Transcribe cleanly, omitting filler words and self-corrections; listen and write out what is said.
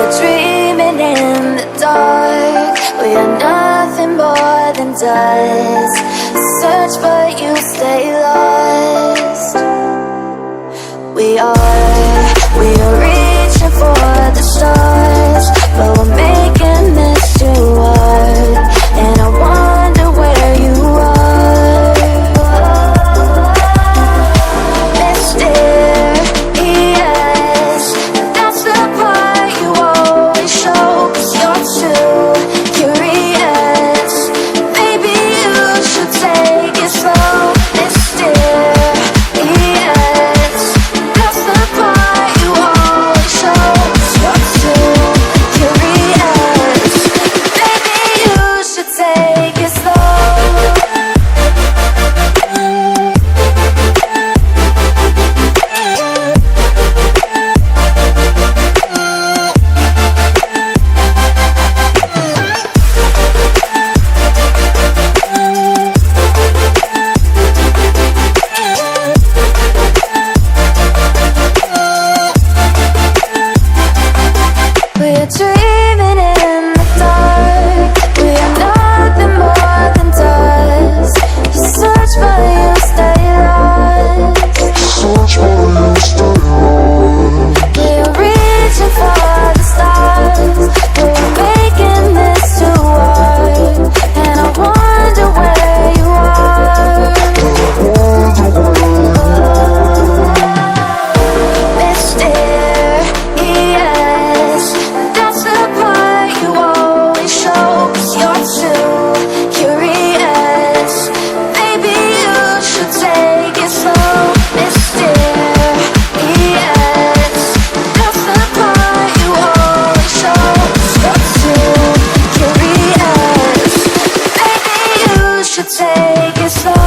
We're dreaming in the dark. We are nothing more than dust. Search but you stay lost. We are reaching for the stars, but we're making this too hard. And I wonder where you are. Mysterious, that's the part you always show. 'Cause you're too curious. Maybe you should take it slow. Mysterious, that's the part you always show. 'Cause you're too curious. Maybe you should take it slow. We're dreaming in the dark. We are nothing more than dust. You search but you stay lost. We're reaching for the stars. We're making this too hard. And I wonder where you are. Mysterious, that's the part you always show. 'Cause you're too curious. Maybe you should take it slow. Mysterious, that's the part you always show. 'Cause you're too curious. Maybe you should take it slow.